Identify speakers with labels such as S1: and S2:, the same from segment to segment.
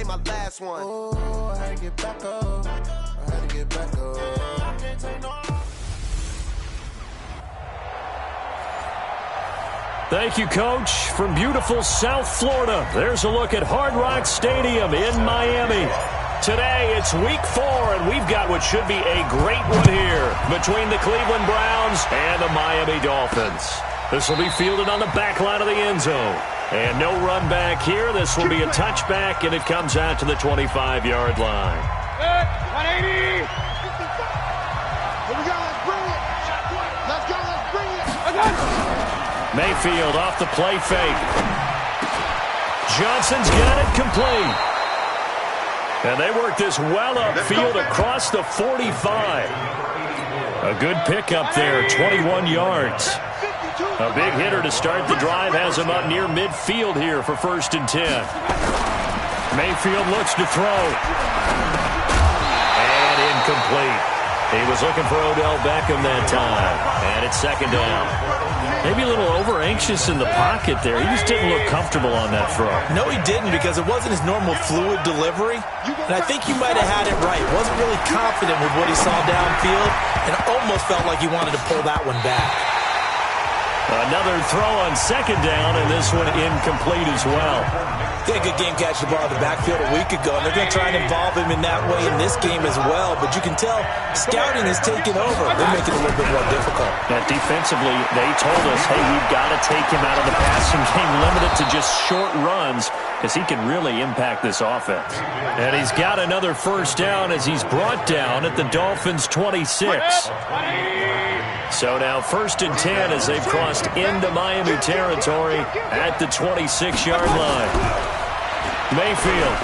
S1: ain't my last one.
S2: Oh, I had to get back up. I had to get back up.
S3: Thank you, Coach. From beautiful South Florida, there's a look at Hard Rock Stadium in Miami. Today, it's Week 4, and we've got what should be a great one here between the Cleveland Browns and the Miami Dolphins. This will be fielded on the back line of the end zone. And no run back here. This will be a touchback, and it comes out to the 25-yard line.
S4: 180! Here we go, let's bring it! Let's go, let's bring it! Okay.
S3: Mayfield off the play fake. Johnson's got it complete. And they work this well upfield across the 45. A good pickup there, 21 yards. A big hitter to start the drive has him up near midfield here for 1st and 10. Mayfield looks to throw. And incomplete. He was looking for Odell Beckham that time. And it's 2nd down. Maybe a little over-anxious in the pocket there. He just didn't look comfortable on that throw.
S5: No, he didn't, because it wasn't his normal fluid delivery. And I think you might have had it right. Wasn't really confident with what he saw downfield, and almost felt like he wanted to pull that one back.
S3: Another throw on 2nd down, and this one incomplete as well.
S5: They had a good game catching the ball in the backfield a week ago, and they're going to try and involve him in that way in this game as well. But you can tell scouting has taken over. They're making it a little bit more difficult.
S3: Now, defensively, they told us, hey, we've got to take him out of the passing game, limit it to just short runs, because he can really impact this offense. And he's got another 1st down as he's brought down at the Dolphins' 26. So now 1st and 10 as they've crossed into Miami territory at the 26-yard line. Mayfield.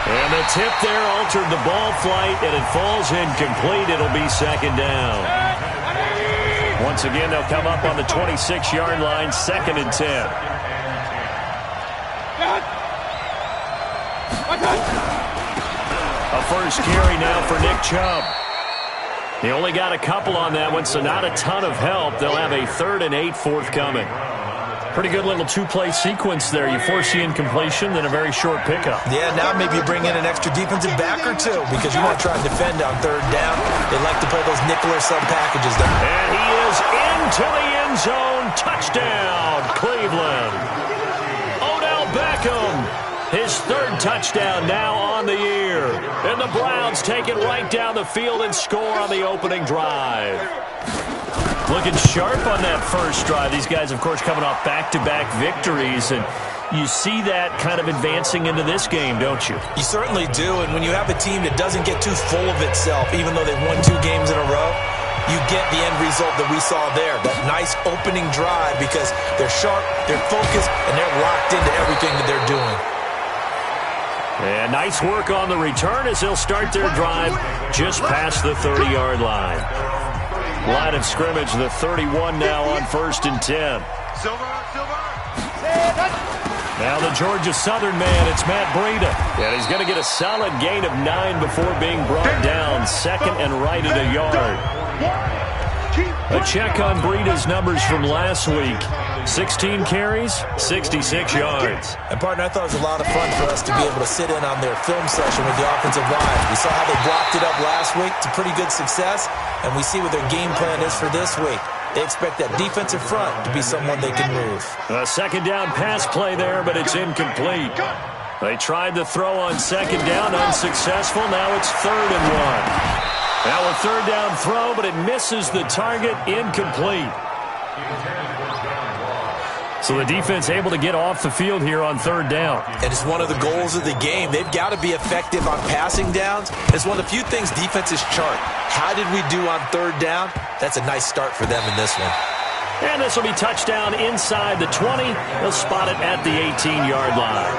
S3: And the tip there altered the ball flight, and it falls incomplete. It'll be 2nd down. Once again, they'll come up on the 26-yard line, 2nd and 10. A first carry now for Nick Chubb. He only got a couple on that one, so not a ton of help. They'll have a 3rd and 8 forthcoming. Pretty good little 2-play sequence there. You force the incompletion, then a very short pickup.
S5: Yeah, now maybe you bring in an extra defensive back or two, because you want to try and defend on 3rd down. They like to play those nickel or sub packages there.
S3: And he is into the end zone. Touchdown, Cleveland. Odell Beckham. His 3rd touchdown now on the year. And the Browns take it right down the field and score on the opening drive. Looking sharp on that first drive. These guys, of course, coming off back-to-back victories, and you see that kind of advancing into this game, don't you?
S5: You certainly do, and when you have a team that doesn't get too full of itself, even though they've won 2 games in a row, you get the end result that we saw there, that nice opening drive, because they're sharp, they're focused, and they're locked into everything that they're doing.
S3: And nice work on the return as they'll start their drive just past the 30-yard line. Line of scrimmage, the 31 now on 1st and 10. Now the Georgia Southern man, it's Matt Breida. And he's going to get a solid gain of 9 before being brought down. 2nd and right at a yard. A check on Breida's numbers from last week. 16 carries, 66 yards.
S5: And, partner, I thought it was a lot of fun for us to be able to sit in on their film session with the offensive line. We saw how they blocked it up last week to pretty good success, and we see what their game plan is for this week. They expect that defensive front to be someone they can move.
S3: A 2nd down pass play there, but it's incomplete. They tried to throw on 2nd down, unsuccessful. Now it's 3rd and 1. Now a 3rd down throw, but it misses the target, incomplete. So the defense able to get off the field here on 3rd down.
S5: And it's one of the goals of the game. They've got to be effective on passing downs. It's one of the few things defenses chart. How did we do on 3rd down? That's a nice start for them in this one.
S3: And this will be touchdown inside the 20. They'll spot it at the 18-yard line.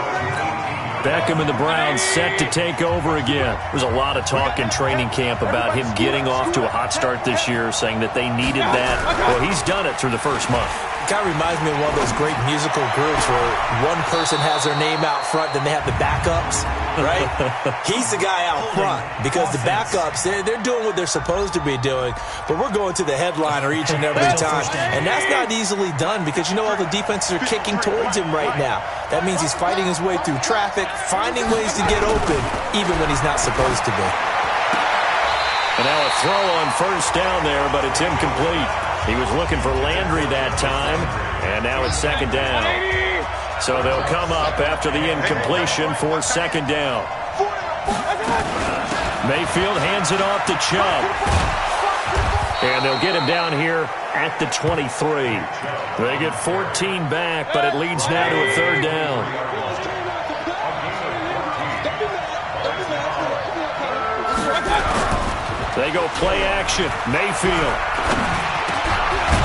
S3: Beckham and the Browns set to take over again. There's a lot of talk in training camp about him getting off to a hot start this year, saying that they needed that. Well, he's done it through the first month.
S5: kind of reminds me of one of those great musical groups where one person has their name out front, then they have the backups, right? He's the guy out front because the backups, they're doing what they're supposed to be doing, but we're going to the headliner each and every time. And that's not easily done because, all the defenses are kicking towards him right now. That means he's fighting his way through traffic, finding ways to get open, even when he's not supposed to be.
S3: And now a throw on first down there, but it's incomplete. He was looking for Landry that time, and now it's second down. So they'll come up after the incompletion for second down. Mayfield hands it off to Chubb. And they'll get him down here at the 23. They get 14 back, but it leads now to a third down. They go play action. Mayfield.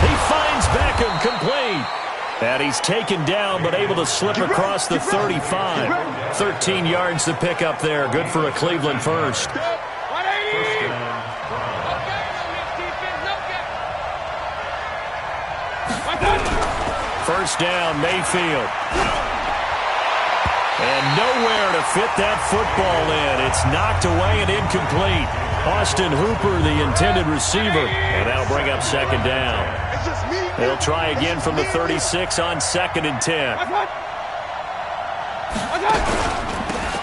S3: He finds Beckham complete. And he's taken down but able to slip across the 35. 13 yards to pick up there. Good for a Cleveland first. First down, Mayfield. And nowhere to fit that football in. It's knocked away and incomplete. Austin Hooper, the intended receiver. And that'll bring up second down. They'll try again from the 36 on 2nd and 10.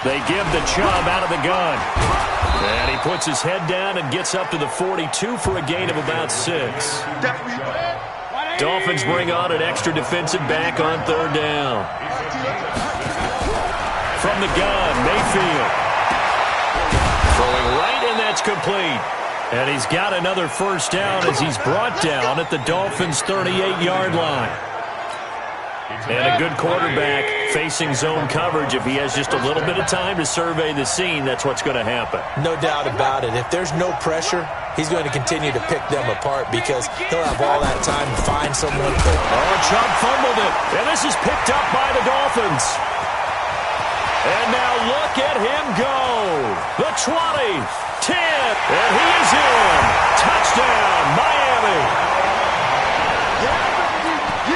S3: They give the Chubb out of the gun. And he puts his head down and gets up to the 42 for a gain of about 6. Dolphins bring on an extra defensive back on third down. From the gun, Mayfield. Throwing right, and that's complete. And he's got another first down as he's brought down at the Dolphins' 38-yard line. And a good quarterback facing zone coverage. If he has just a little bit of time to survey the scene, that's what's going to happen.
S5: No doubt about it. If there's no pressure, he's going to continue to pick them apart because he'll have all that time to find someone.
S3: Oh, Chubb fumbled it. And this is picked up by the Dolphins. And now look at him go. The 20, 10, and he is in. Touchdown, Miami.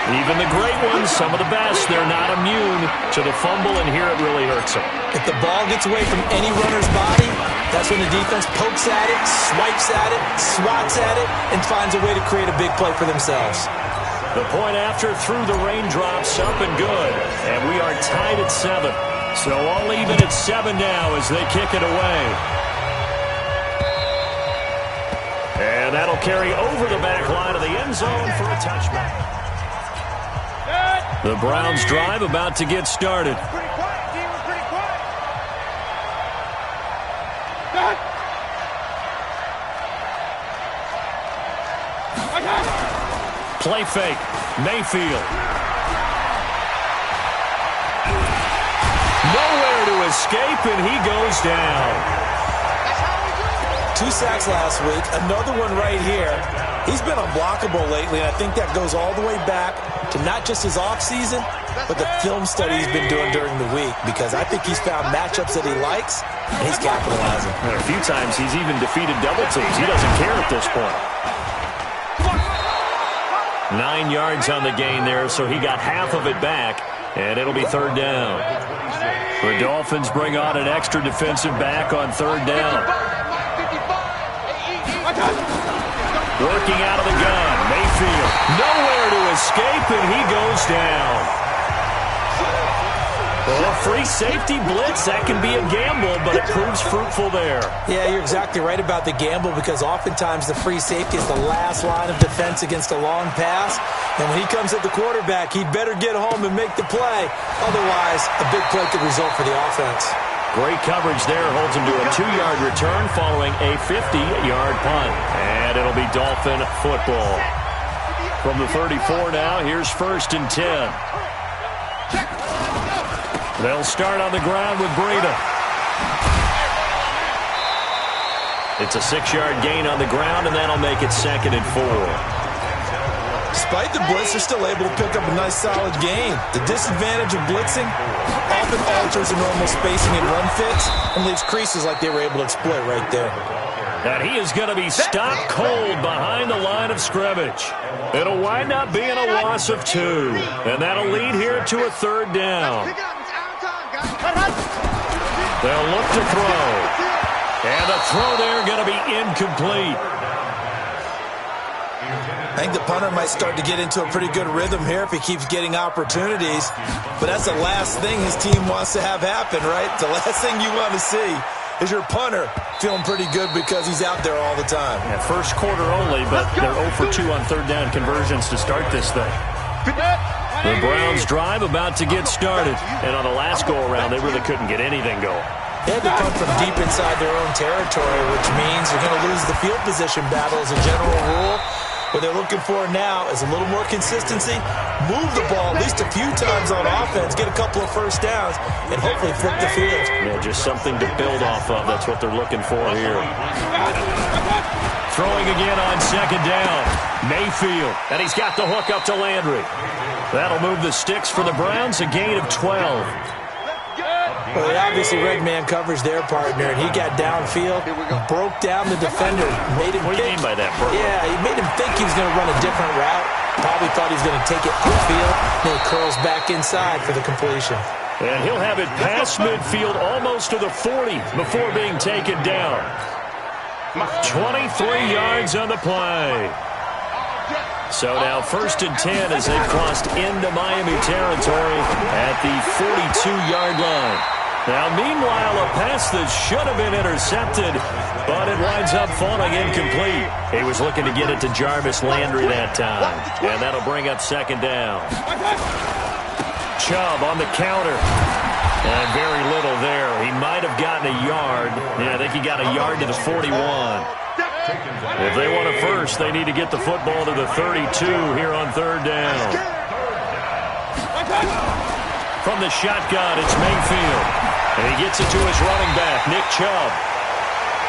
S3: Even the great ones, some of the best, they're not immune to the fumble, and here it really hurts them.
S5: If the ball gets away from any runner's body, that's when the defense pokes at it, swipes at it, swats at it, and finds a way to create a big play for themselves.
S3: The point after through the raindrops, up and good. And we are tied at 7. So all even at 7 now as they kick it away. And that'll carry over the back line of the end zone for a touchback. The Browns drive about to get started. Play fake. Mayfield. Nowhere to escape, and he goes down.
S5: 2 sacks last week. Another one right here. He's been unblockable lately, and I think that goes all the way back to not just his offseason, but the film study he's been doing during the week, because I think he's found matchups that he likes, and he's capitalizing.
S3: And a few times he's even defeated double teams. He doesn't care at this point. 9 yards on the gain there, so he got half of it back, and it'll be third down. The Dolphins bring on an extra defensive back on third down. Working out of the gun, Mayfield. Nowhere to escape, and he goes down. Well, a free safety blitz, that can be a gamble, but it proves fruitful there.
S5: Yeah, you're exactly right about the gamble, because oftentimes the free safety is the last line of defense against a long pass. And when he comes at the quarterback, he'd better get home and make the play. Otherwise, a big play could result for the offense.
S3: Great coverage there. Holds him to a 2-yard return following a 50-yard punt. And it'll be Dolphin football. From the 34 now, here's 1st and 10. They'll start on the ground with Breida. It's a 6-yard gain on the ground, and that'll make it 2nd and 4.
S5: Despite the blitz, they're still able to pick up a nice solid gain. The disadvantage of blitzing, often alters the normal spacing and run fits and leaves creases like they were able to exploit right there.
S3: And he is going to be stopped cold behind the line of scrimmage. It'll wind up being a loss of 2. And that'll lead here to a 3rd down. They'll look to throw. And the throw there going to be incomplete.
S5: I think the punter might start to get into a pretty good rhythm here if he keeps getting opportunities. But that's the last thing his team wants to have happen, right? The last thing you want to see is your punter feeling pretty good because he's out there all the time.
S3: Yeah, first quarter only, but they're 0 for 2 on 3rd down conversions to start this thing. The Browns drive about to get started. And on the last go-around, they really couldn't get anything going.
S5: They had to come from deep inside their own territory, which means they're going to lose the field position battle as a general rule. What they're looking for now is a little more consistency, move the ball at least a few times on offense, get a couple of first downs, and hopefully flip the field.
S3: Yeah, just something to build off of. That's what they're looking for here. Throwing again on 2nd down. Mayfield, and he's got the hook up to Landry. That'll move the sticks for the Browns, a gain of 12.
S5: Well, they obviously read man coverage their partner, and he got downfield, broke down the defender, made him
S3: What do you mean by that, bro?
S5: Yeah, he made him think he was going to run a different route. Probably thought he was going to take it upfield, then he curls back inside for the completion.
S3: And he'll have it past midfield almost to the 40 before being taken down. 23 yards on the play. So now 1st and 10 as they've crossed into Miami territory at the 42-yard line. Now, meanwhile, a pass that should have been intercepted, but it winds up falling incomplete. He was looking to get it to Jarvis Landry that time, and that'll bring up 2nd down. Chubb on the counter. And very little there. He might have gotten a yard. Yeah, I think he got a yard to the 41. If they want a first, they need to get the football to the 32 here on 3rd down. From the shotgun, it's Mayfield. And he gets it to his running back, Nick Chubb.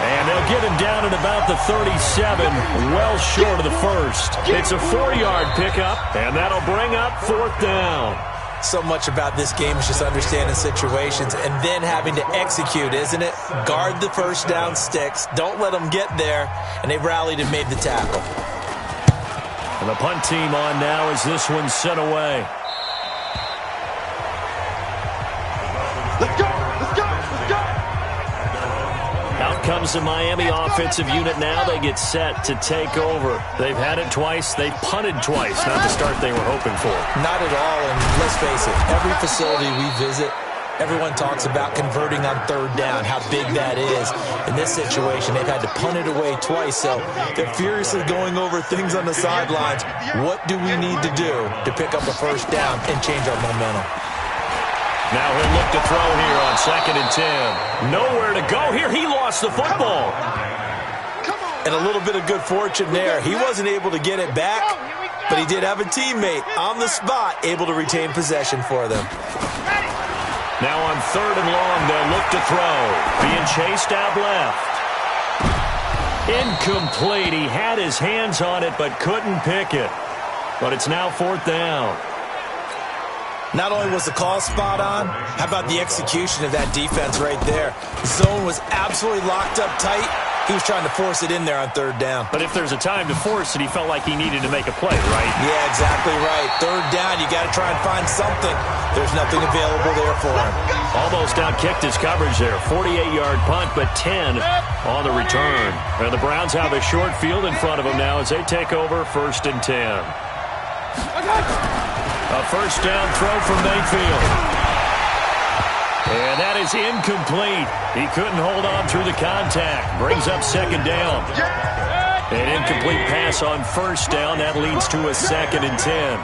S3: And they'll get him down at about the 37, well short of the first. It's a 4-yard pickup, and that'll bring up 4th down.
S5: So much about this game is just understanding situations and then having to execute, isn't it? Guard the first down sticks. Don't let them get there. And they rallied and made the tackle.
S3: And the punt team on now as this one's sent away.
S4: Let's go! Let's go! Let's go!
S3: Out comes the Miami offensive unit now. They get set to take over. They've had it twice. They've punted twice. Not the start they were hoping for.
S5: Not at all, and let's face it, every facility we visit, everyone talks about converting on 3rd down, how big that is. In this situation, they've had to punt it away twice, so they're furiously going over things on the sidelines. What do we need to do to pick up a first down and change our momentum?
S3: Now he'll look to throw here on 2nd and 10. Nowhere to go here. He lost the football.
S5: And a little bit of good fortune there. He wasn't able to get it back, but he did have a teammate on the spot able to retain possession for them.
S3: Now on 3rd and long, they'll look to throw. Being chased out left. Incomplete. He had his hands on it but couldn't pick it. But it's now 4th down.
S5: Not only was the call spot on, how about the execution of that defense right there? The zone was absolutely locked up tight. He was trying to force it in there on 3rd down.
S3: But if there's a time to force it, he felt like he needed to make a play, right?
S5: Yeah, exactly right. 3rd down, you got to try and find something. There's nothing available there for him.
S3: Almost outkicked his coverage there. 48-yard punt, but 10 on the return. And the Browns have a short field in front of them now as they take over 1st and 10. A first down throw from Mayfield. And that is incomplete. He couldn't hold on through the contact. Brings up 2nd down. An incomplete pass on 1st down. That leads to a 2nd and 10.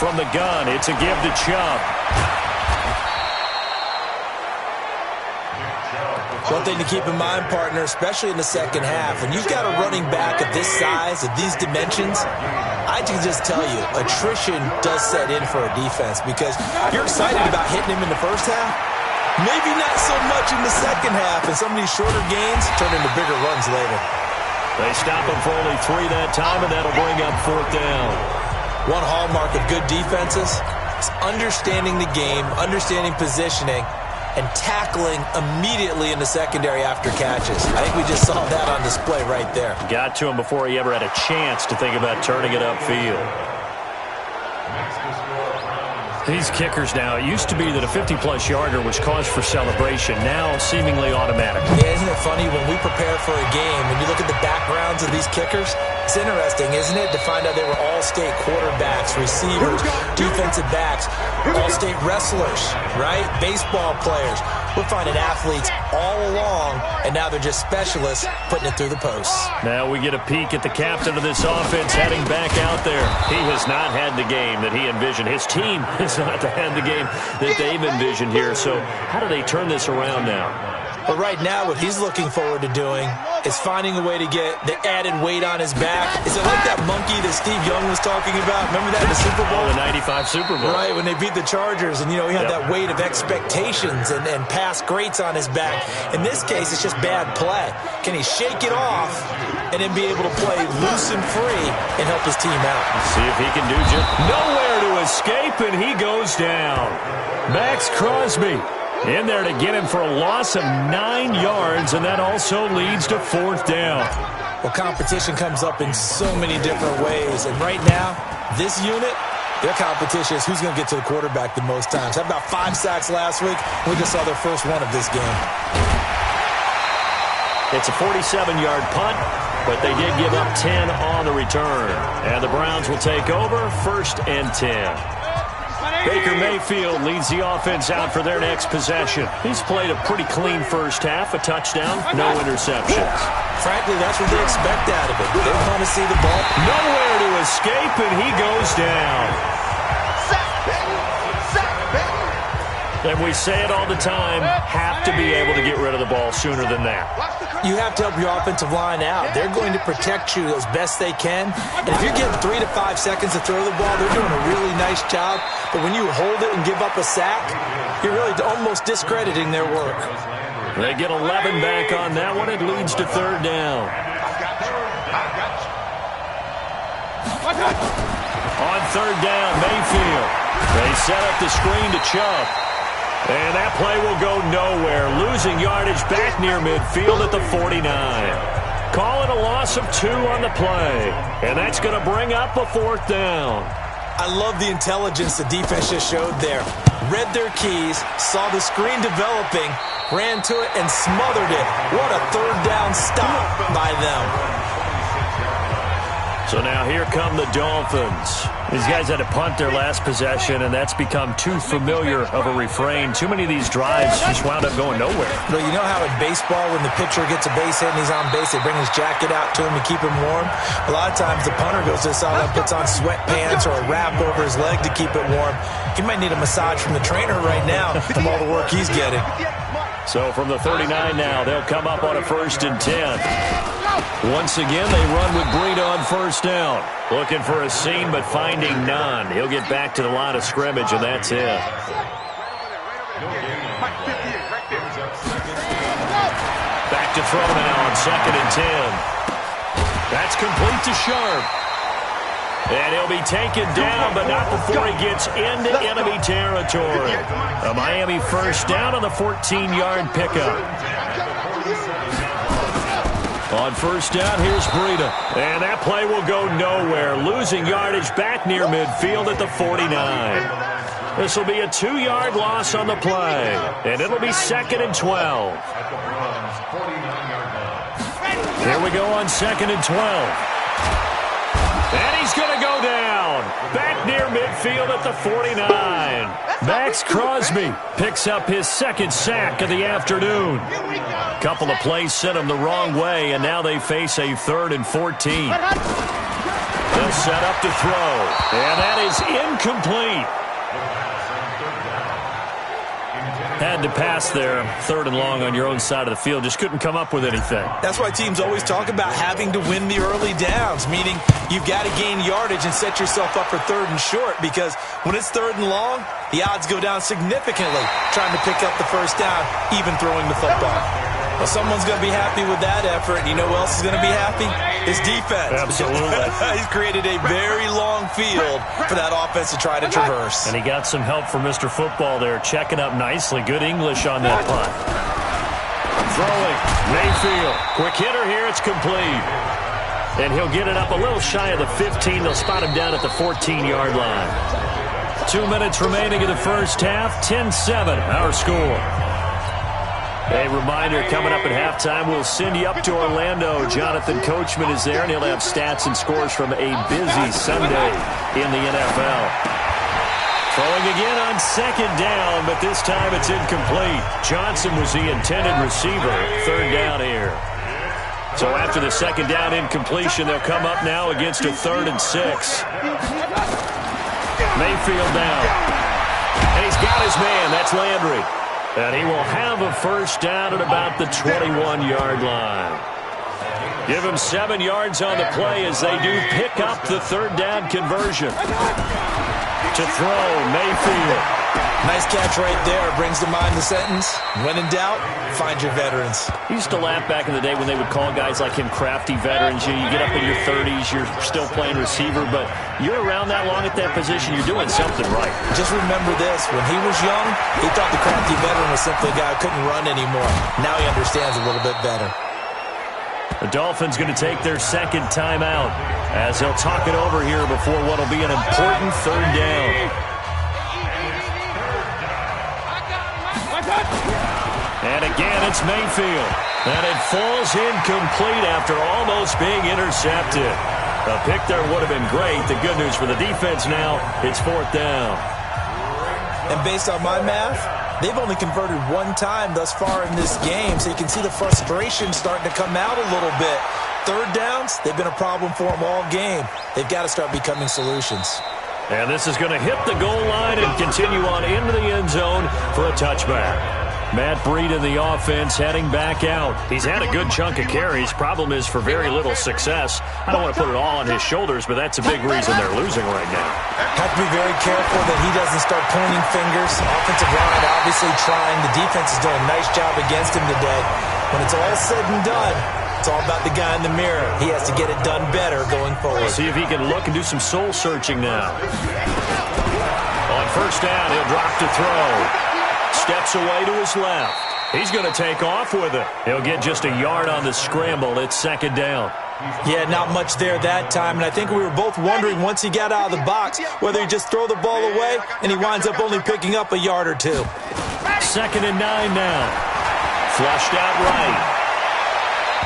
S3: From the gun, it's a give to Chubb.
S5: One thing to keep in mind, partner, especially in the second half, when you've got a running back of this size, of these dimensions, I can just tell you, attrition does set in for a defense because you're excited about hitting him in the first half. Maybe not so much in the second half, and some of these shorter gains turn into bigger runs later.
S3: They stop him for only 3 that time, and that'll bring up 4th down.
S5: One hallmark of good defenses is understanding the game, understanding positioning, and tackling immediately in the secondary after catches. I think we just saw that on display right there.
S3: Got to him before he ever had a chance to think about turning it upfield. These kickers now, it used to be that a 50-plus yarder was cause for celebration, now seemingly automatic.
S5: Yeah, isn't it funny when we prepare for a game, when you look at the backgrounds of these kickers, it's interesting, isn't it, to find out they were all-state quarterbacks, receivers, defensive backs, all-state wrestlers, right? Baseball players. We're finding athletes all along, and now they're just specialists putting it through the posts.
S3: Now we get a peek at the captain of this offense heading back out there. He has not had the game that he envisioned. His team has not had the game that they've envisioned here. So how do they turn this around now?
S5: But right now, what he's looking forward to doing is finding a way to get the added weight on his back. Is it like that monkey that Steve Young was talking about? Remember that in the Super Bowl?
S3: Oh, the 95 Super Bowl.
S5: Right, when they beat the Chargers, and, he had that weight of expectations and past greats on his back. In this case, it's just bad play. Can he shake it off and then be able to play loose and free and help his team out?
S3: Let's see if he can do just nowhere to escape, and he goes down. Max Crosby in there to get him for a loss of 9 yards, and that also leads to 4th down.
S5: Well, competition comes up in so many different ways, and right now, this unit, their competition is who's going to get to the quarterback the most times. Had about 5 sacks last week. We just saw their first one of this game.
S3: It's a 47-yard punt, but they did give up 10 on the return. And the Browns will take over, 1st and 10. Baker Mayfield leads the offense out for their next possession. He's played a pretty clean first half, a touchdown, no interceptions.
S5: Frankly, that's what they expect out of it. They want to see the ball.
S3: Nowhere to escape, and he goes down. And we say it all the time, have to be able to get rid of the ball sooner than that.
S5: You have to help your offensive line out. They're going to protect you as best they can. And if you're getting 3 to 5 seconds to throw the ball, they're doing a really nice job. But when you hold it and give up a sack, you're really almost discrediting their work.
S3: They get 11 back on that one. It leads to 3rd down. On 3rd down, Mayfield. They set up the screen to Chubb. And that play will go nowhere. Losing yardage back near midfield at the 49. Call it a loss of 2 on the play. And that's going to bring up a 4th down.
S5: I love the intelligence the defense just showed there. Read their keys, saw the screen developing, ran to it, and smothered it. What a 3rd down stop by them.
S3: So now here come the Dolphins. These guys had to punt their last possession, and that's become too familiar of a refrain. Too many of these drives just wound up going nowhere.
S5: But you know how in baseball, when the pitcher gets a base hit and he's on base, they bring his jacket out to him to keep him warm? A lot of times the punter goes to the sideline, puts on sweatpants or a wrap over his leg to keep it warm. He might need a massage from the trainer right now from all the work he's getting.
S3: So from the 39 now, they'll come up on a 1st and 10. Once again, they run with Breida on 1st down. Looking for a seam, but finding none. He'll get back to the line of scrimmage, and that's it. Back to throw now on 2nd and 10. That's complete to Sharp. And he'll be taken down, but not before he gets into enemy territory. A Miami 1st down on the 14-yard pickup. On 1st down, here's Breida. And that play will go nowhere. Losing yardage back near midfield at the 49. This will be a 2-yard loss on the play. And it'll be 2nd and 12. Here we go on 2nd and 12. And he's going to go down. Back near midfield at the 49. Max Crosby picks up his 2nd sack of the afternoon. Couple of plays sent him the wrong way, and now they face a 3rd and 14. They'll set up to throw, and that is incomplete. Had to pass there, 3rd and long on your own side of the field. Just couldn't come up with anything.
S5: That's why teams always talk about having to win the early downs, meaning you've got to gain yardage and set yourself up for 3rd and short, because when it's 3rd and long, the odds go down significantly trying to pick up the 1st down, even throwing the football. Well, someone's going to be happy with that effort. You know who else is going to be happy? His defense.
S3: Absolutely.
S5: He's created a very long field for that offense to try to traverse.
S3: And he got some help from Mr. Football there, checking up nicely. Good English on that punt. Throwing. Mayfield. Quick hitter here. It's complete. And he'll get it up a little shy of the 15. They'll spot him down at the 14-yard line. 2 minutes remaining in the first half. 10-7, our score. A reminder, coming up at halftime, we'll send you up to Orlando. Jonathan Coachman is there, and he'll have stats and scores from a busy Sunday in the NFL. Throwing again on second down, but this time it's incomplete. Johnson was the intended receiver. Third down here. So after the second down incompletion, they'll come up now against a 3rd and 6. Mayfield down. And he's got his man. That's Landry. And he will have a first down at about the 21-yard line. Give him 7 yards on the play as they do pick up the third down conversion. To throw, Mayfield.
S5: Nice catch right there. Brings to mind the sentence, when in doubt, find your veterans.
S3: I used to laugh back in the day when they would call guys like him crafty veterans. You get up in your 30s, you're still playing receiver, but you're around that long at that position, you're doing something right.
S5: Just remember this. When he was young, he thought the crafty veteran was simply a guy who couldn't run anymore. Now he understands a little bit better.
S3: The Dolphins going to take their second timeout as they'll talk it over here before what will be an important third down. And again, it's Mayfield. And it falls incomplete after almost being intercepted. A pick there would have been great. The good news for the defense now, it's 4th down.
S5: And based on my math, they've only converted 1 time thus far in this game, so you can see the frustration starting to come out a little bit. Third downs, they've been a problem for them all game. They've got to start becoming solutions.
S3: And this is going to hit the goal line and continue on into the end zone for a touchback. Matt Breed in the offense heading back out. He's had a good chunk of carries. Problem is for very little success. I don't want to put it all on his shoulders, but that's a big reason they're losing right now.
S5: Have to be very careful that he doesn't start pointing fingers. Offensive line obviously trying. The defense is doing a nice job against him today. When it's all said and done, it's all about the guy in the mirror. He has to get it done better going forward.
S3: See if he can look and do some soul searching now. On first down, he'll drop to throw. Steps away to his left. He's going to take off with it. He'll get just a yard on the scramble. It's second down.
S5: Yeah, not much there that time, and I think we were both wondering once he got out of the box whether he'd just throw the ball away, and he winds up only picking up a yard or 2.
S3: 2nd and 9 now. Flushed out right.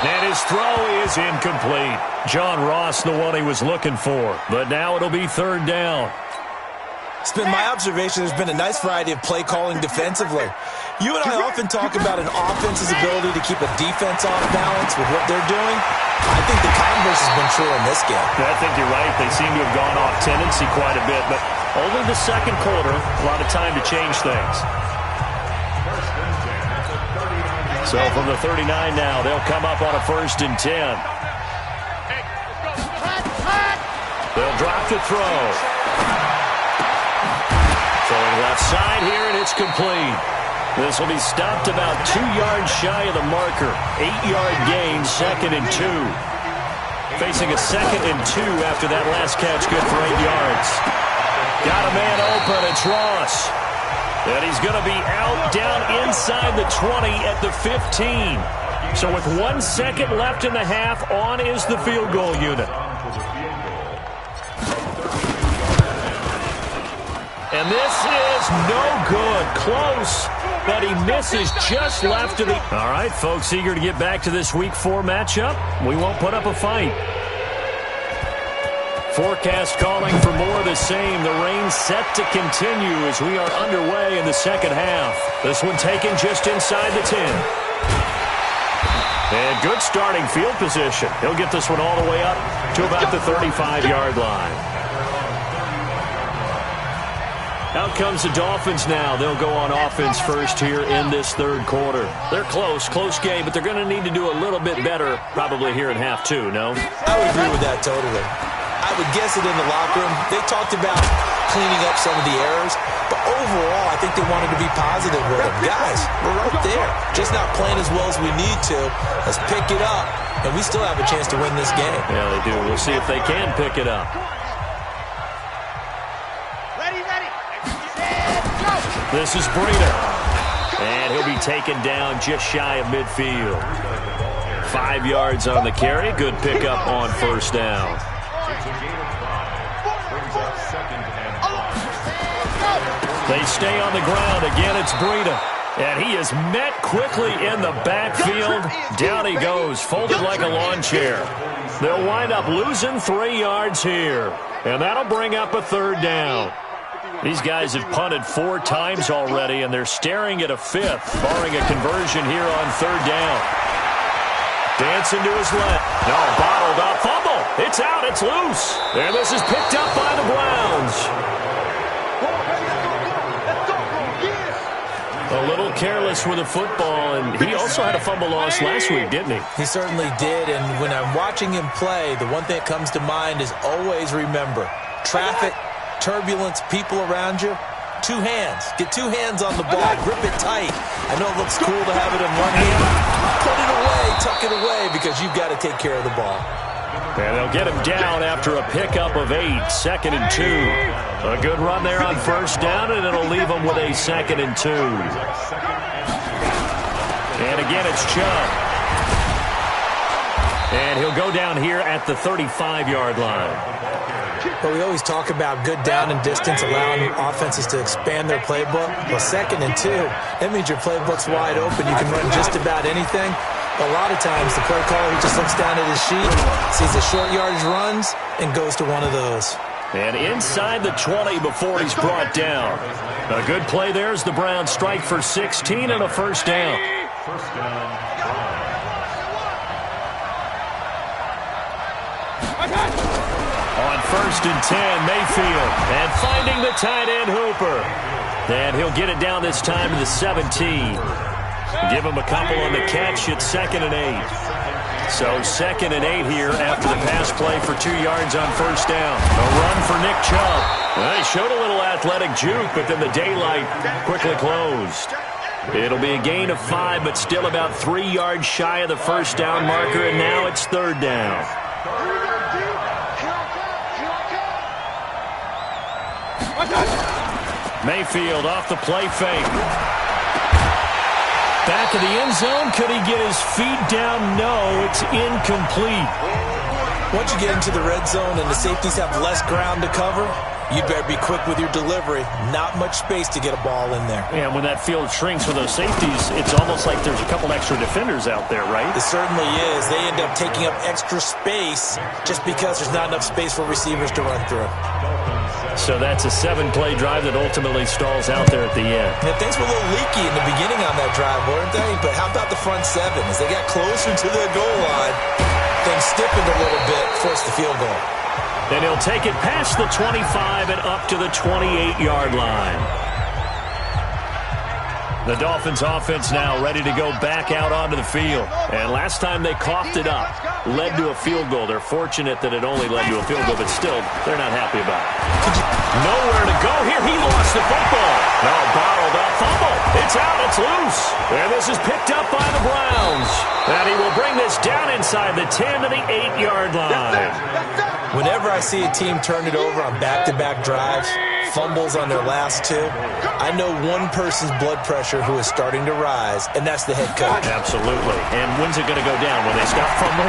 S3: And his throw is incomplete. John Ross, the one he was looking for. But now it'll be 3rd down.
S5: It's been my observation there's been a nice variety of play calling defensively. You and I often talk about an offense's ability to keep a defense off balance with what they're doing. I think the converse has been true in this game.
S3: I think you're right. They seem to have gone off tendency quite a bit, but only the second quarter, a lot of time to change things. So from the 39 now, they'll come up on a 1st and 10. They'll drop to throw. Throwing left side here, and it's complete. This will be stopped about 2 yards shy of the marker. 8-yard gain, 2nd and 2. Facing a 2nd and 2 after that last catch, good for 8 yards. Got a man open, it's Ross. And he's going to be out down inside the 20 at the 15. So with 1 second left in the half, on is the field goal unit. And this is no good. Close, but he misses just left of the... All right, folks, eager to get back to this Week 4 matchup. We won't put up a fight. Forecast calling for more of the same. The rain set to continue as we are underway in the second half. This one taken just inside the 10. And good starting field position. He'll get this one all the way up to about the 35-yard line. Out comes the Dolphins now. They'll go on offense first here in this third quarter. They're close game, but they're going to need to do a little bit better probably here in half 2, no?
S5: I would agree with that totally. I would guess it in the locker room. They talked about cleaning up some of the errors. But overall, I think they wanted to be positive with them. Guys, we're right there. Just not playing as well as we need to. Let's pick it up. And we still have a chance to win this game.
S3: Yeah, they do. We'll see if they can pick it up.
S4: Ready, set, go!
S3: This is Breida. And he'll be taken down just shy of midfield. 5 yards on the carry. Good pickup on first down. They stay on the ground. Again, it's Breida. And he is met quickly in the backfield. Down he goes, folded like a lawn chair. They'll wind up losing 3 yards here. And that'll bring up a third down. These guys have punted 4 times already, and they're staring at a 5th, barring a conversion here on third down. Dancing to his left. No, bottled up. Fumble. It's out. It's loose. And this is picked up by the Browns. A little careless with the football, and he also had a fumble loss last week, didn't he?
S5: He certainly did, and when I'm watching him play, the one thing that comes to mind is always remember, traffic, turbulence, people around you, 2 hands. Get 2 hands on the ball. Grip it tight. I know it looks cool to have it in one hand. Put it away, tuck it away, because you've got to take care of the ball.
S3: And they'll get him down after a pickup of 8, 2nd and 2. A good run there on first down, and it'll leave him with a 2nd and 2. And again, it's Chubb. And he'll go down here at the 35-yard line.
S5: But we always talk about good down and distance, allowing offenses to expand their playbook. Well, 2nd and 2, that means your playbook's wide open. You can run just about anything. A lot of times, the play caller, he just looks down at his sheet, sees the short yardage runs, and goes to one of those.
S3: And inside the 20 before he's brought down. A good play there as the Browns strike for 16 and a first down. On 1st and 10, Mayfield. And finding the tight end, Hooper. And he'll get it down this time to the 17. Give him a couple on the catch. It's 2nd and 8. So 2nd and 8 here after the pass play for 2 yards on first down. A run for Nick Chubb. Well, he showed a little athletic juke, but then the daylight quickly closed. It'll be a gain of 5, but still about 3 yards shy of the first down marker, and now it's third down. Mayfield off the play fake. Back of the end zone. Could he get his feet down? No, it's incomplete.
S5: Once you get into the red zone and the safeties have less ground to cover, you better be quick with your delivery. Not much space to get a ball in there.
S3: Yeah, when that field shrinks for those safeties, it's almost like there's a couple extra defenders out there, right?
S5: It certainly is. They end up taking up extra space just because there's not enough space for receivers to run through.
S3: So that's a 7-play drive that ultimately stalls out there at the end.
S5: Yeah, things were a little leaky in the beginning on that drive, weren't they? But how about the front 7? As they got closer to the goal line, things stiffened a little bit, forced the field goal.
S3: Then he'll take it past the 25 and up to the 28-yard line. The Dolphins offense now ready to go back out onto the field. And last time they coughed it up, led to a field goal. They're fortunate that it only led to a field goal, but still, they're not happy about it. Nowhere to go here. He lost the football. No, bottled up. Fumble. It's out. It's loose. And this is picked up by the Browns. And he will bring this down inside the 10 to the 8-yard line.
S5: Whenever I see a team turn it over on back-to-back drives, fumbles on their last 2, I know one person's blood pressure who is starting to rise, and that's the head coach.
S3: Absolutely. And when's it going to go down? When they stop fumbling?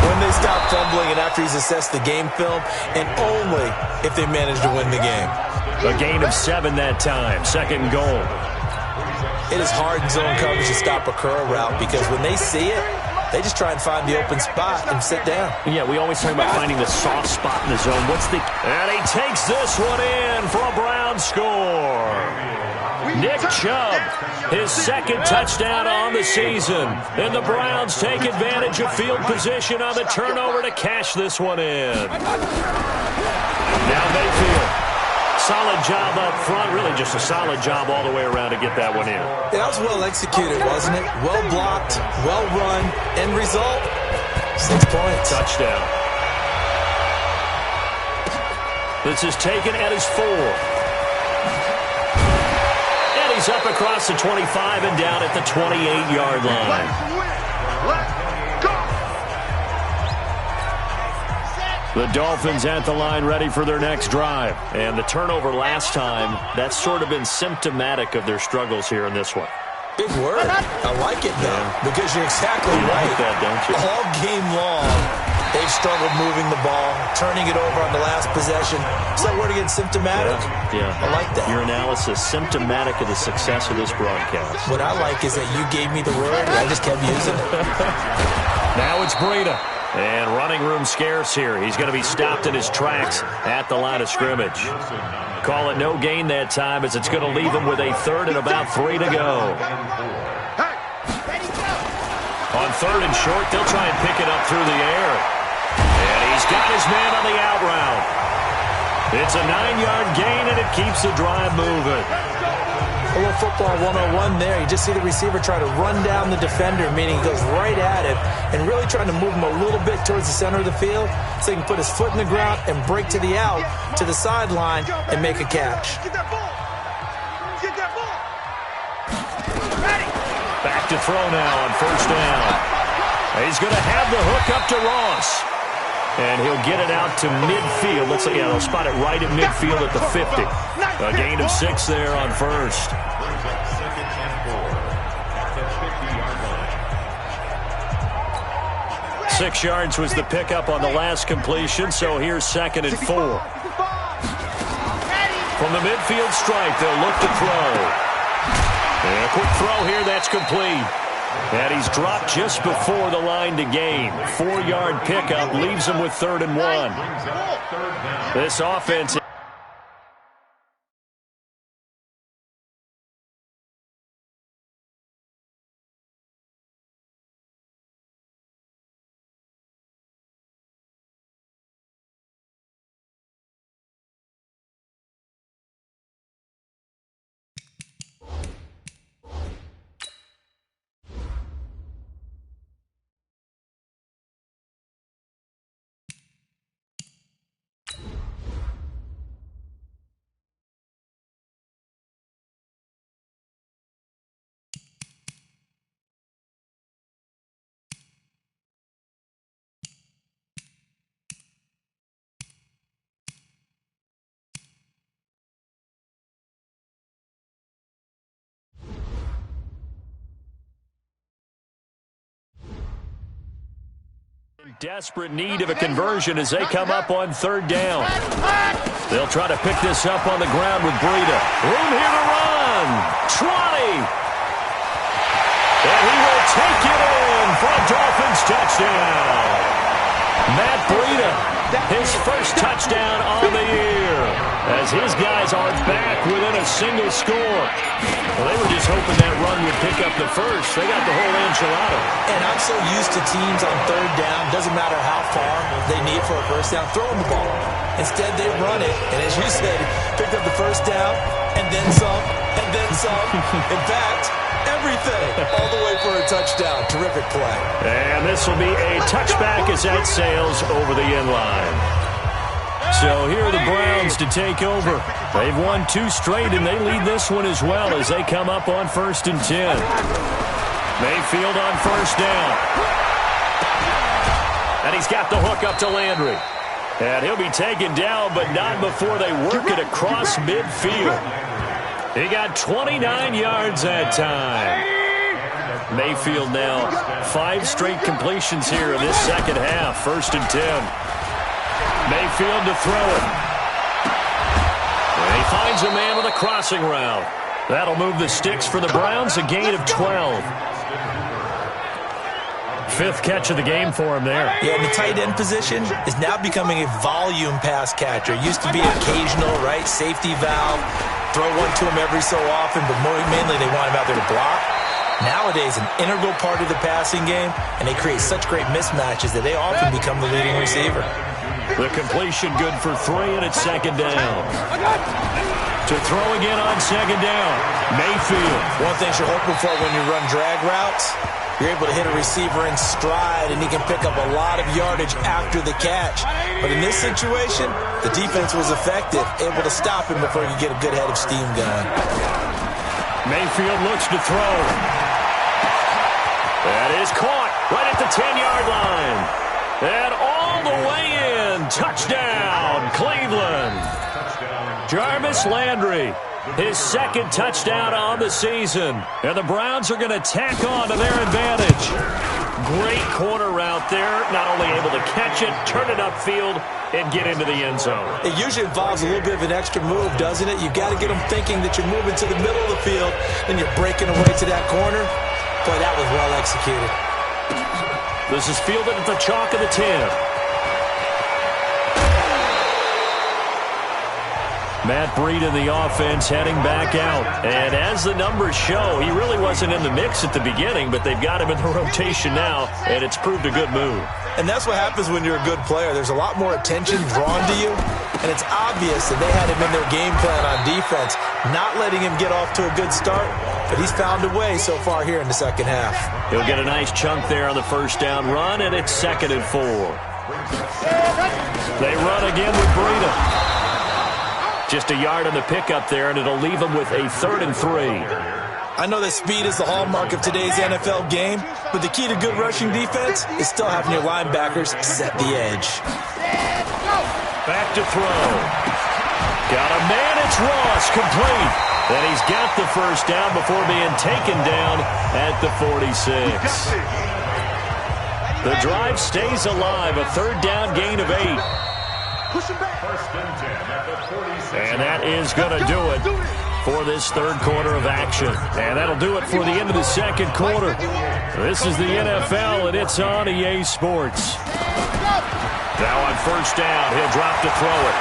S5: When they stop fumbling and after he's assessed the game film, and only if they manage to win the game.
S3: A gain of 7 that time. 2nd goal.
S5: It is hard in zone coverage to stop a curl route because when they see it, they just try and find the open spot and sit down.
S3: Yeah, we always talk about finding the soft spot in the zone. And he takes this one in for a Brown score. Nick Chubb, his 2nd touchdown on the season. And the Browns take advantage of field position on the turnover to cash this one in. Now Mayfield. Solid job up front. Really just a solid job all the way around to get that one in.
S5: That was well executed, wasn't it? Well blocked, well run. End result, 6 points.
S3: Touchdown. This is taken at his 4. And he's up across the 25 and down at the 28-yard line. The Dolphins at the line ready for their next drive. And the turnover last time, that's sort of been symptomatic of their struggles here in this one.
S5: Big word. I like it, though, because you're exactly right.
S3: Like that, don't you?
S5: All game long, they've struggled moving the ball, turning it over on the last possession. Is that word again, symptomatic?
S3: Yeah.
S5: I like that.
S3: Your analysis, symptomatic of the success of this broadcast.
S5: What I like is that you gave me the word, and I just kept using it.
S3: Now it's Breida. And running room scarce here. He's going to be stopped in his tracks at the line of scrimmage. Call it no gain that time as it's going to leave him with a third and about 3 to go. On third and short, they'll try and pick it up through the air. And he's got his man on the out route. It's a 9-yard gain, and it keeps the drive moving.
S5: A little football 101 there. You just see the receiver try to run down the defender, meaning he goes right at him, and really trying to move him a little bit towards the center of the field so he can put his foot in the ground and break to the out, to the sideline, and make a catch.
S4: Get that ball. Get that ball.
S3: Back to throw now on first down. He's going to have the hook up to Ross. And he'll get it out to midfield. Let's say, they'll spot it right at midfield at the 50. A gain of 6 there on first. Six yards was the pickup on the last completion, so here's 2nd and 4. From the midfield stripe, they'll look to throw. And a quick throw here, that's complete. And he's dropped just before the line to gain. 4-yard pickup leaves him with 3rd and 1. This offense... Desperate need of a conversion as they come up on 3rd down. They'll try to pick this up on the ground with Breida. Room here to run. 20. And he will take it in for a Dolphins touchdown. Matt Breida, his first touchdown on the year, as his guys are back within a single score. Well, they were just hoping that run would pick up the first. They got the whole enchilada.
S5: And I'm so used to teams on 3rd down, doesn't matter how far they need for a first down, throwing the ball. Instead, they run it, and as you said, picked up the first down, and then some, and then some. In fact, everything, all the way for a touchdown. Terrific play.
S3: And this will be a touchback as that sails over the end line. So here are the Browns to take over. They've won 2 straight, and they lead this one as well as they come up on 1st and 10. Mayfield on first down. And he's got the hook up to Landry. And he'll be taken down, but not before they work it across midfield. He got 29 yards that time. Mayfield now 5 straight completions here in this second half. 1st and 10. Mayfield to throw it. And he finds a man with a crossing route. That'll move the sticks for the Browns, a gain of 12. 5th catch of the game for him there.
S5: Yeah, and the tight end position is now becoming a volume pass catcher. It used to be occasional, right? Safety valve. Throw one to him every so often, but more mainly they want him out there to block. Nowadays, an integral part of the passing game, and they create such great mismatches that they often become the leading receiver.
S3: The completion good for 3, and it's second down. To throw again on second down, Mayfield.
S5: One thing you're hoping for when you run drag routes, you're able to hit a receiver in stride, and he can pick up a lot of yardage after the catch. But in this situation, the defense was effective, able to stop him before you get a good head of steam going.
S3: Mayfield looks to throw. That is caught right at the 10-yard line. And all the way in. Touchdown, Cleveland. Jarvis Landry, his second touchdown on the season. And the Browns are going to tack on to their advantage. Great corner route there. Not only able to catch it, turn it upfield, and get into the end zone.
S5: It usually involves a little bit of an extra move, doesn't it? You've got to get them thinking that you're moving to the middle of the field, and you're breaking away to that corner. Boy, that was well executed.
S3: This is fielded at the chalk of the 10. Matt Breed in the offense heading back out. And as the numbers show, he really wasn't in the mix at the beginning, but they've got him in the rotation now, and it's proved a good move.
S5: And that's what happens when you're a good player. There's a lot more attention drawn to you, and it's obvious that they had him in their game plan on defense, not letting him get off to a good start, but he's found a way so far here in the second half.
S3: He'll get a nice chunk there on the first down run, and it's 2nd and 4. They run again with Breida. Just a yard on the pickup there, and it'll leave them with a 3rd and 3.
S5: I know that speed is the hallmark of today's NFL game, but the key to good rushing defense is still having your linebackers set the edge.
S3: Back to throw. Got a man, it's Ross, complete. And he's got the first down before being taken down at the 46. The drive stays alive, a 3rd down gain of 8. And that is going to do it for this 3rd quarter of action. And that'll do it for the end of the 2nd quarter. This is the NFL, and it's on EA Sports. Now on first down, he'll drop to throw it.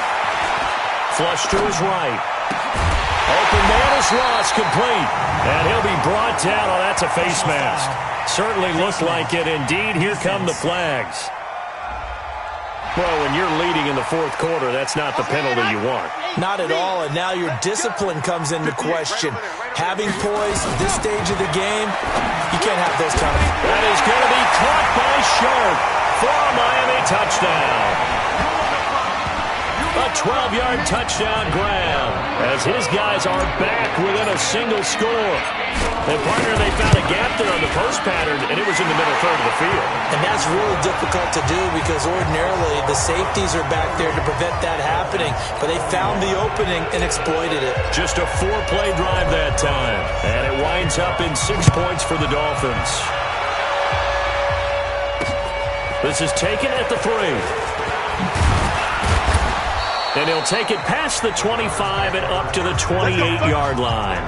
S3: Flush to his right. Open man is Ross, complete. And he'll be brought down. Oh, that's a face mask. Certainly looked like it. Indeed, here come the flags. Well, when you're leading in the 4th quarter, that's not the penalty you want.
S5: Not at all, and now your discipline comes into question. Having poise at this stage of the game, you can't have those kind of...
S3: That is going to be caught by Sharp for a Miami touchdown. A 12-yard touchdown grab as his guys are back within a single score. And partner, they found a gap there on the post pattern, and it was in the middle 3rd of the field.
S5: And that's really difficult to do because ordinarily the safeties are back there to prevent that happening. But they found the opening and exploited it.
S3: Just a 4-play drive that time. And it winds up in 6 points for the Dolphins. This is taken at the 3. And he'll take it past the 25 and up to the 28-yard line.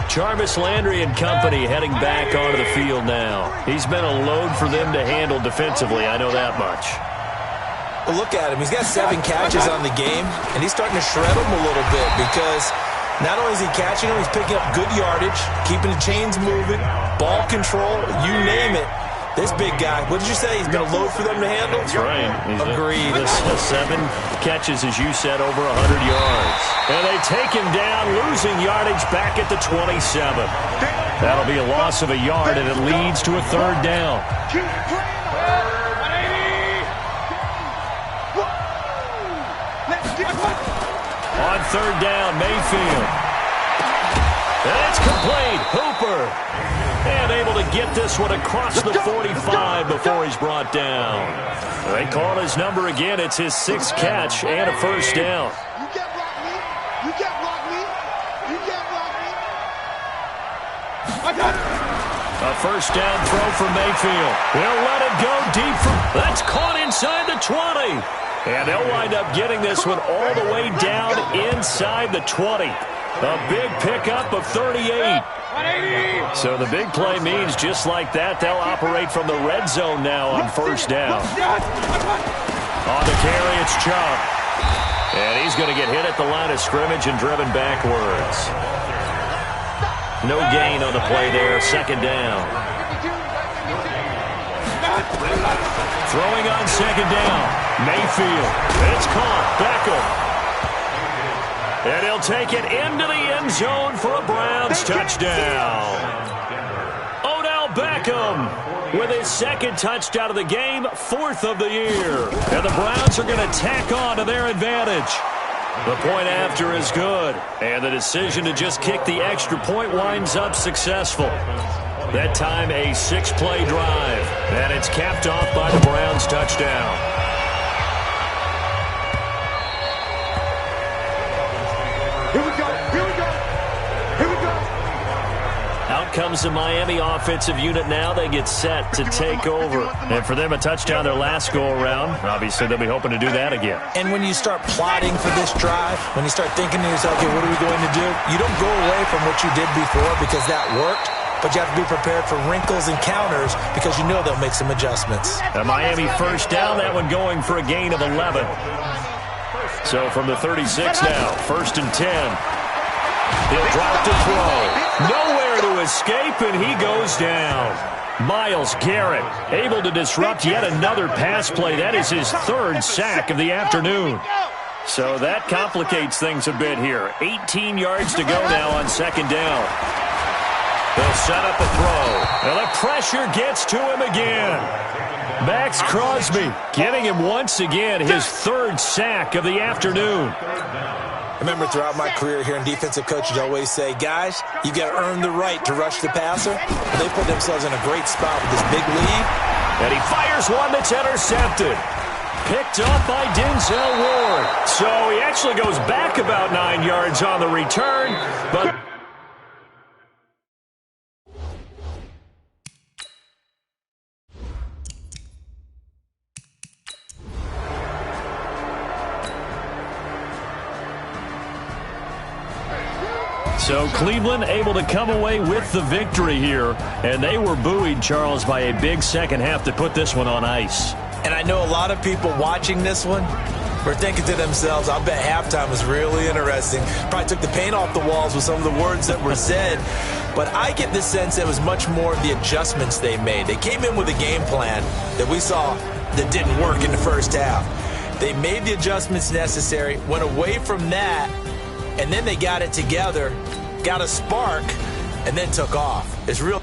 S3: Jarvis Landry and company heading back onto the field now. He's been a load for them to handle defensively, I know that much.
S5: Well, look at him. He's got 7 catches on the game, and he's starting to shred them a little bit because not only is he catching them, he's picking up good yardage, keeping the chains moving, ball control, you name it. This big guy, what did you say? He's been a load for them to handle?
S3: That's right.
S5: Agreed.
S3: 7 catches, as you said, over 100 yards. And they take him down, losing yardage back at the 27. That'll be a loss of a yard, and it leads to a 3rd down. On 3rd down, Mayfield. And it's complete. Hooper. And able to get this one across the 45 before he's brought down. They call his number again. It's his 6th catch and a first down.
S4: You can't block me. You can't block me. You can't block me. I got it.
S3: A first down throw for Mayfield. He'll let it go deep. That's caught inside the 20. And they'll wind up getting this one all the way down inside the 20. A big pickup of 38. So the big play means just like that, they'll operate from the red zone now on first down. On the carry, it's Chubb. And he's going to get hit at the line of scrimmage and driven backwards. No gain on the play there, second down. Throwing on second down. Mayfield. It's caught. Beckham. And he'll take it into the end zone for a Browns touchdown. Odell Beckham with his second touchdown of the game, 4th of the year. And the Browns are going to tack on to their advantage. The point after is good, and the decision to just kick the extra point winds up successful. That time a 6-play drive, and it's capped off by the Browns touchdown.
S4: Here we go, here we go, here we go.
S3: Out comes the Miami offensive unit now. They get set to take over. And for them, a touchdown their last go-around. Obviously, they'll be hoping to do that again.
S5: And when you start plotting for this drive, when you start thinking to yourself, okay, what are we going to do? You don't go away from what you did before because that worked, but you have to be prepared for wrinkles and counters because you know they'll make some adjustments.
S3: A Miami first down, that one going for a gain of 11. So from the 36 now, 1st and 10. He'll drop to throw. Nowhere to escape, and he goes down. Myles Garrett able to disrupt yet another pass play. That is his 3rd sack of the afternoon. So that complicates things a bit here. 18 yards to go now on second down. They'll set up a throw. And the pressure gets to him again. Max Crosby getting him once again his 3rd sack of the afternoon.
S5: I remember throughout my career here in defensive coaches always say, guys, you got to earn the right to rush the passer. They put themselves in a great spot with this big lead.
S3: And he fires one that's intercepted. Picked up by Denzel Ward. So he actually goes back about 9 yards on the return, but... So Cleveland able to come away with the victory here, and they were buoyed, Charles, by a big second half to put this one on ice.
S5: And I know a lot of people watching this one were thinking to themselves, I bet halftime was really interesting. Probably took the paint off the walls with some of the words that were said. But I get the sense it was much more of the adjustments they made. They came in with a game plan that we saw that didn't work in the first half. They made the adjustments necessary, went away from that, and then they got it together, got a spark, and then took off. It's real.